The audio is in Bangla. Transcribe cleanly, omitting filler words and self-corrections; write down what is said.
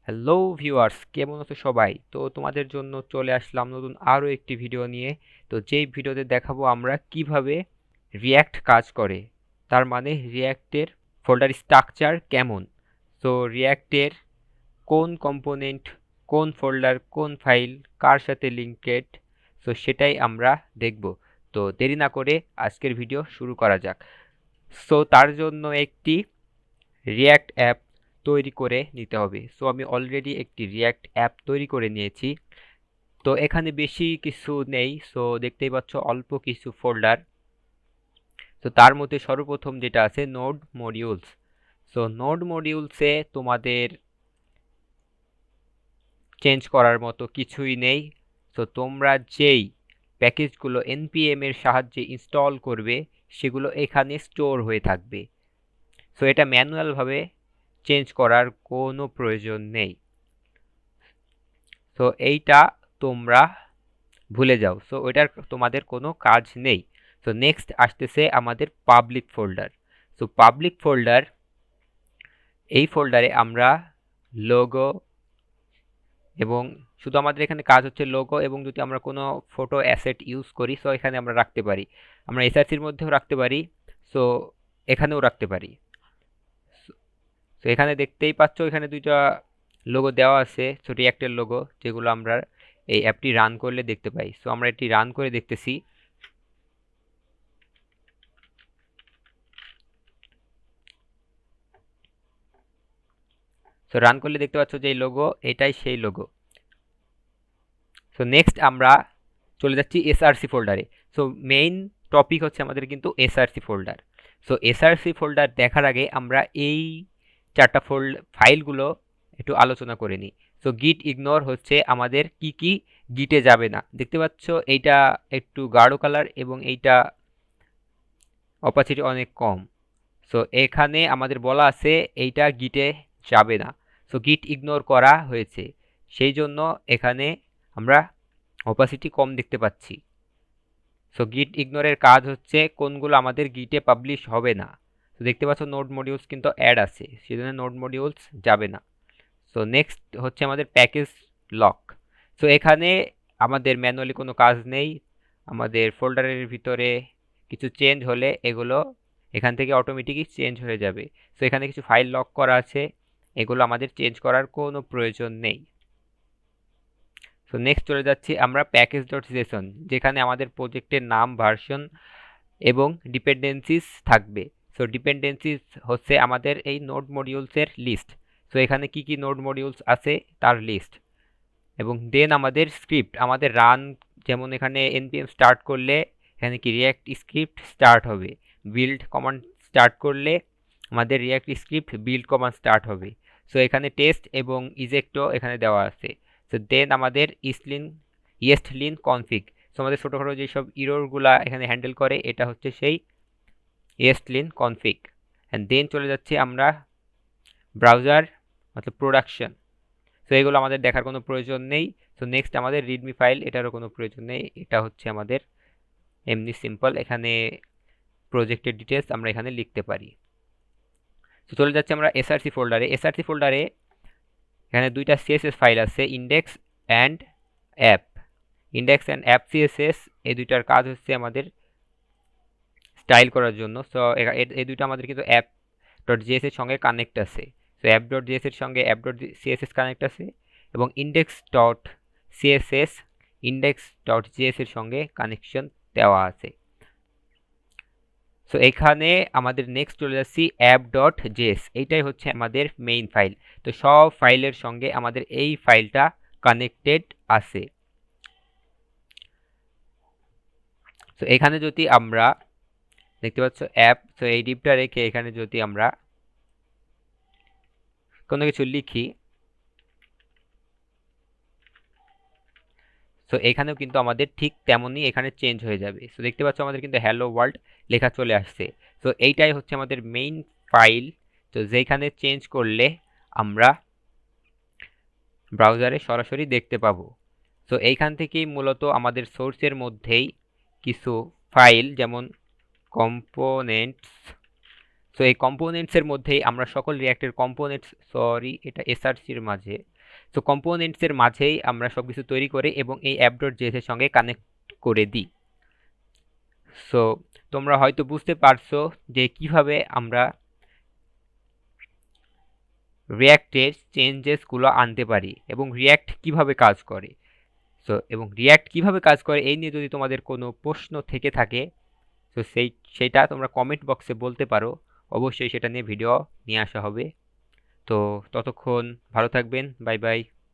হ্যালো ভিউয়ার্স, কেমন আছো সবাই? তো তোমাদের জন্য চলে আসলাম নতুন আরও একটি ভিডিও নিয়ে। তো যেই ভিডিওতে দেখাবো আমরা কিভাবে রিয়্যাক্ট কাজ করে, তার মানে রিয়্যাক্টের ফোল্ডার স্ট্রাকচার কেমন। তো রিয়্যাক্টের কোন কম্পোনেন্ট, কোন ফোল্ডার, কোন ফাইল কার সাথে লিঙ্কেড, তো সেটাই আমরা দেখব। তো দেরি না করে আজকের ভিডিও শুরু করা যাক। সো তার জন্য একটি রিয়্যাক্ট অ্যাপ তৈরি করে নিতে হবে। সো আমি অলরেডি একটি রিয়্যাক্ট অ্যাপ তৈরি করে নিয়েছি। তো এখানে বেশি কিছু নেই, সো দেখতেই পাচ্ছ অল্প কিছু ফোল্ডার। তো তার মধ্যে সর্বপ্রথম যেটা আছে নোড মডিউলস। সো নোড মডিউলসে তোমাদের চেঞ্জ করার মতো কিছুই নেই। সো তোমরা যেই প্যাকেজগুলো npm এর সাহায্যে ইনস্টল করবে সেগুলো এখানে স্টোর হয়ে থাকবে। সো এটা ম্যানুয়ালভাবে চেঞ্জ করার কোনো প্রয়োজন নেই। তো এইটা তোমরা ভুলে যাও। সো ওইটার তোমাদের কোনো কাজ নেই। সো নেক্সট আসতেছে আমাদের public folder. So public folder, এই ফোল্ডারে আমরা লোগো এবং শুধু আমাদের এখানে কাজ হচ্ছে লোগো, এবং যদি আমরা কোনো ফটো অ্যাসেট ইউজ করি সো এখানে আমরা রাখতে পারি। আমরা এসআরসির মধ্যেও রাখতে পারি, সো এখানেও রাখতে পারি। সো এখানে দেখতেই পাচ্ছ এখানে দুইটা লোগো দেওয়া আছে, সো রিঅ্যাক্টের লোগো, যেগুলো আমরা এই অ্যাপটি রান করলে দেখতে পাই। সো আমরা এটি রান করে দেখতেছি। সো রান করলে দেখতে পাচ্ছ যে এই লোগো, এটাই সেই লোগো। সো নেক্সট আমরা চলে যাচ্ছি এসআরসি ফোল্ডারে। সো মেইন টপিক হচ্ছে আমাদের কিন্তু SRC folder. So SRC folder দেখার আগে আমরা এই চারটা ফাইলগুলো একটু আলোচনা করে নিই। সো গিট ইগনোর হচ্ছে আমাদের কি কি গিটে যাবে না। দেখতে পাচ্ছ এইটা একটু গাঢ় কালার এবং এইটা অপাসিটি অনেক কম। সো এখানে আমাদের বলা আছে এইটা গিটে যাবে না। সো গিট ইগনোর করা হয়েছে, সেই জন্য এখানে আমরা অপাসিটি কম দেখতে পাচ্ছি। সো গিট ইগনোরের কাজ হচ্ছে কোনগুলো আমাদের গিটে পাবলিশ হবে না। তো দেখতে পাচ্ছ নোড মডিউলস কিন্তু অ্যাড আছে, সেজন্য নোড মডিউলস যাবে না। সো নেক্সট হচ্ছে আমাদের প্যাকেজ লক। সো এখানে আমাদের ম্যানুয়ালি কোনো কাজ নেই। আমাদের ফোল্ডারের ভিতরে কিছু চেঞ্জ হলে এগুলো এখান থেকে অটোমেটিকই চেঞ্জ হয়ে যাবে। সো এখানে কিছু ফাইল লক করা আছে, এগুলো আমাদের চেঞ্জ করার কোনো প্রয়োজন নেই। সো নেক্সট চলে যাচ্ছি আমরা প্যাকেজ ডট জেসন, যেখানে আমাদের প্রজেক্টের নাম, ভার্সন এবং ডিপেন্ডেন্সিস থাকবে। সো ডিপেন্ডেন্সিস হচ্ছে আমাদের এই নোড মডিউলসের লিস্ট। সো এখানে কি কি নোড মডিউলস আছে তার লিস্ট, এবং দেন আমাদের স্ক্রিপ্ট, আমাদের রান, যেমন এখানে npm স্টার্ট করলে এখানে কি রিয়াক্ট স্ক্রিপ্ট স্টার্ট হবে, বিল্ড কমান্ড স্টার্ট করলে আমাদের react script build command start হবে। সো এখানে টেস্ট এবং ইজেক্টও এখানে দেওয়া আছে। সো দেন আমাদের ইয়েস্টলিন কনফিগ, সো আমাদের ছোটোখাটো যেসব ইরোরগুলা এখানে হ্যান্ডেল করে এটা হচ্ছে সেই ইয়েস্টলিন কনফিগ। অ্যান্ড দেন চলে যাচ্ছি আমরা ব্রাউজার মতলব প্রোডাকশন। সো এগুলো আমাদের দেখার কোনো প্রয়োজন নেই। সো নেক্সট আমাদের রিডমি ফাইল, এটারও কোনো প্রয়োজন নেই, এটা হচ্ছে আমাদের এমনি সিম্পল, এখানে প্রজেক্টের ডিটেলস আমরা এখানে লিখতে পারি। তো চলে যাচ্ছে আমরা এসআরসি ফোল্ডারে। এসআরসি ফোল্ডারে এখানে দুইটা সিএসএস ফাইল আছে, index and app. Index and app CSS, এই দুইটার কাজ হচ্ছে আমাদের স্টাইল করার জন্য। সো এই দুইটা আমাদের কিন্তু অ্যাপ ডট জিএস এর সঙ্গে কানেক্ট আছে। সো অ্যাপ ডট জিএস এর সঙ্গে অ্যাপ ডট সিএসএস কানেক্ট আছে, এবং index dot CSS index dot GS এর সঙ্গে কানেকশন দেওয়া আছে। সো এখানে আমাদের নেক্সট চলে যাচ্ছি অ্যাপ ডট জেএস, এইটাই হচ্ছে আমাদের মেইন ফাইল। তো সব ফাইলের সঙ্গে আমাদের এই ফাইলটা কানেক্টেড আছে। সো এখানে যদি আমরা দেখতে পাচ্ছ অ্যাপ, তো এই ডিপটা রেখে এখানে যদি আমরা কোনো কিছু লিখি, সো এখানেও কিন্তু আমাদের ঠিক তেমনই এখানে চেঞ্জ হয়ে যাবে। সো দেখতে পাচ্ছ আমাদের কিন্তু হ্যালো ওয়ার্ল্ড লেখা চলে আসছে। সো এইটাই হচ্ছে আমাদের মেইন ফাইল, তো যেখানে চেঞ্জ করলে আমরা ব্রাউজারে সরাসরি দেখতে পাবো। সো এইখান থেকেই মূলত আমাদের সোর্সের মধ্যেই কিছু ফাইল, যেমন কম্পোনেন্টস, সো এই কম্পোনেন্টসের মধ্যেই আমরা সকল রিয়াক্টের কম্পোনেন্টস, সরি এটা এসআরসির মাঝে, সো কম্পোনেন্টসের মাঝেই আমরা সব কিছু তৈরি করে এবং এই app.js এর সঙ্গে কানেক্ট করে দিই। সো তোমরা হয়তো বুঝতে পারছো যে কিভাবে আমরা রিয়াক্টের চেঞ্জেসগুলো আনতে পারি এবং রিয়াক্ট কিভাবে কাজ করে। সো এবং রিয়াক্ট কিভাবে কাজ করে এই নিয়ে যদি তোমাদের কোনো প্রশ্ন থেকে থাকে তো সেইটা তোমরা কমেন্ট বক্সে বলতে পারো, অবশ্যই সেটা নিয়ে ভিডিও নিয়ে আসা হবে। তো ততক্ষণ ভালো থাকবেন, বাই বাই।